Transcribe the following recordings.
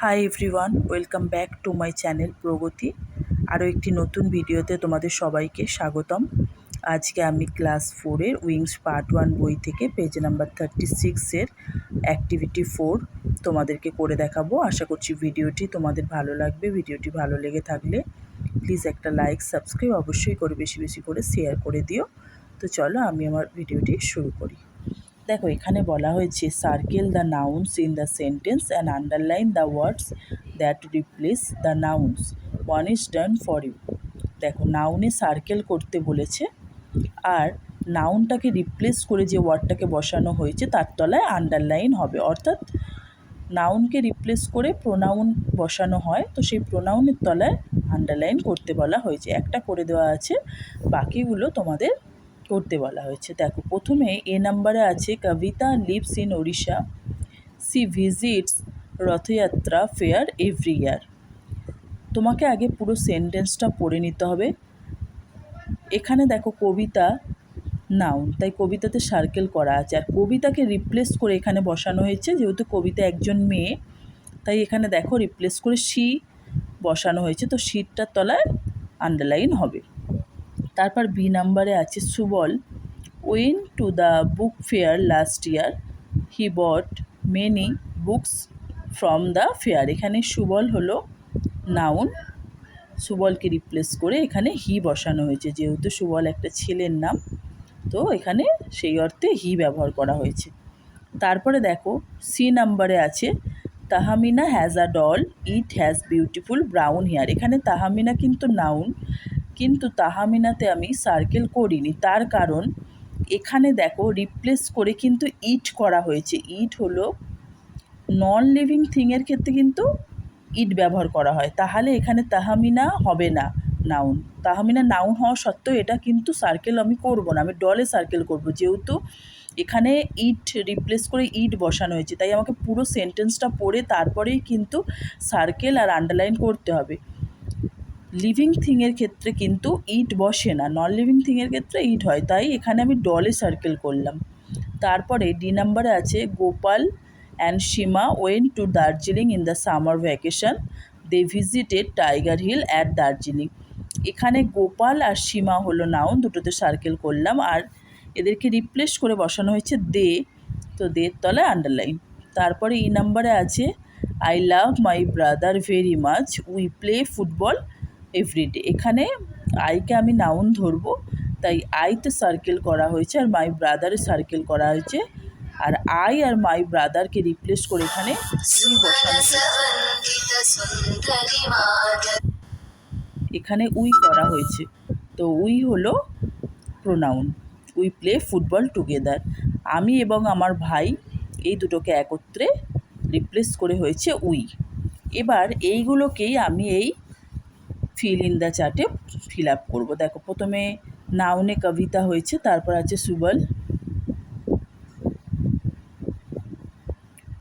Hi everyone, welcome back to my channel প্রগতি। আরও একটি নতুন ভিডিওতে তোমাদের সবাইকে স্বাগতম। আজকে আমি ক্লাস 4-এর উইংস পার্ট 1 বই থেকে পেজ নাম্বার 36-এর অ্যাক্টিভিটি 4 তোমাদেরকে করে দেখাবো। আশা করছি ভিডিওটি তোমাদের ভালো লাগবে। ভিডিওটি ভালো লেগে থাকলে প্লিজ একটা লাইক, সাবস্ক্রাইব অবশ্যই করে বেশি বেশি করে শেয়ার করে দিও। তো চলো আমি আমার ভিডিওটি শুরু করি। দেখো, এখানে বলা হয়েছে circle the nouns in the sentence and underline the words that replace the nouns. One is done for you. দেখো, নাউনে সার্কেল করতে বলেছে, আর নাউনটাকে রিপ্লেস করে যে ওয়ার্ডটাকে বসানো হয়েছে তার তলায় আন্ডারলাইন হবে। অর্থাৎ নাউনকে রিপ্লেস করে প্রোনাউন বসানো হয়, তো সেই প্রোনাউনের তলায় আন্ডারলাইন করতে বলা হয়েছে। একটা করে দেওয়া আছে, বাকিগুলো তোমাদের করতে বলা হয়েছে। দেখো, প্রথমে এ নাম্বারে আছে Kabita lives in Odisha, she visits Rathyatra fair every year. তোমাকে আগে পুরো সেন্টেন্সটা পড়ে নিতে হবে। এখানে দেখো কবিতা নাউন, তাই কবিতাতে সার্কেল করা আছে, আর কবিতাকে রিপ্লেস করে এখানে বসানো হয়েছে। যেহেতু কবিতা একজন মেয়ে, তাই এখানে দেখো রিপ্লেস করে শি বসানো হয়েছে, তো শিটার তলায় আন্ডারলাইন হবে। তারপর বি নাম্বারে আছে Subal went to the book fair last year. He bought many books from the fair. এখানে সুবল হলো নাউন, সুবলকে রিপ্লেস করে এখানে হি বসানো হয়েছে। যেহেতু সুবল একটা ছেলের নাম, তো এখানে সেই অর্থে হি ব্যবহার করা হয়েছে। তারপরে দেখো সি নাম্বারে আছে Tahamina has a doll, it has beautiful brown hair. এখানে তাহামিনা কিন্তু নাউন, কিন্তু তাহামিনাতে আমি সার্কেল করিনি। তার কারণ এখানে দেখো রিপ্লেস করে কিন্তু ইট করা হয়েছে। ইট হলো নন লিভিং থিংয়ের ক্ষেত্রে কিন্তু ইট ব্যবহার করা হয়, তাহলে এখানে তাহামিনা হবে না নাউন। তাহামিনা নাউন হওয়া সত্ত্বেও এটা কিন্তু সার্কেল আমি করব না, আমি ডলে সার্কেল করব। যেহেতু এখানে ইট রিপ্লেস করে ইট বসানো হয়েছে, তাই আমাকে পুরো সেন্টেন্সটা পড়ে তারপরেই কিন্তু সার্কেল আর আন্ডারলাইন করতে হবে। লিভিং থিংয়ের ক্ষেত্রে কিন্তু ইট বসে না, নন লিভিং থিংয়ের ক্ষেত্রে ইট হয়, তাই এখানে আমি ডলে সার্কেল করলাম। তারপরে ডি নাম্বারে আছে Gopal and Sima went to Darjeeling in the summer vacation, they visited Tiger Hill at Darjeeling. এখানে গোপাল আর সীমা হলো নাউন, দুটোতে সার্কেল করলাম, আর এদেরকে রিপ্লেস করে বসানো হয়েছে দে, তো দের তলায় আন্ডারলাইন। তারপরে ই নাম্বারে আছে I love my brother very much, we play football every day. এখানে আইকে আমি নাউন ধরবো, তাই আইতে সার্কেল করা হয়েছে, আর মাই ব্রাদারে সার্কেল করা হয়েছে, আর আই আর মাই ব্রাদারকে রিপ্লেস করে এখানে উই বসানো হয়েছে। এখানে উই করা হয়েছে, তো উই হলো pronoun. We play football together. আমি এবং আমার ভাই, এই দুটোকে একত্রে রিপ্লেস করে হয়েছে উই। এবার এইগুলোকেই আমি এই ফিল ইন দ্য চার্টে ফিল আপ করবো। দেখো, প্রথমে নাউনে কবিতা হয়েছে, তারপর আছে সুবল,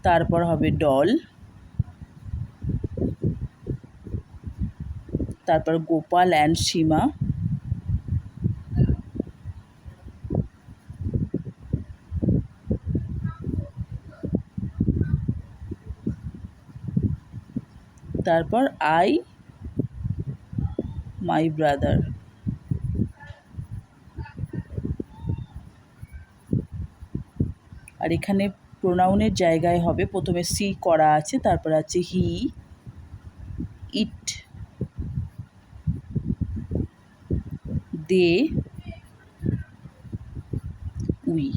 তারপর হবে ডল, তারপর গোপাল অ্যান্ড সীমা, তারপর আই মাই ব্রাদার। আর এখানে প্রোনাউনের জায়গায় হবে, প্রথমে সি করা আছে, তারপর আছে হি, ইট, দে, উই।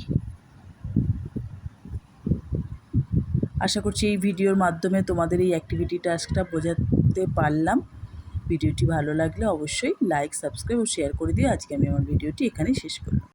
আশা করছি এই ভিডিওর মাধ্যমে তোমাদের এই অ্যাক্টিভিটি টাস্কটা বোঝাতে পারলাম। ভিডিওটি ভালো লাগলে অবশ্যই লাইক, সাবস্ক্রাইব ও শেয়ার করে দিও। আজকে আমি আমার ভিডিওটি এখানেই শেষ করলাম।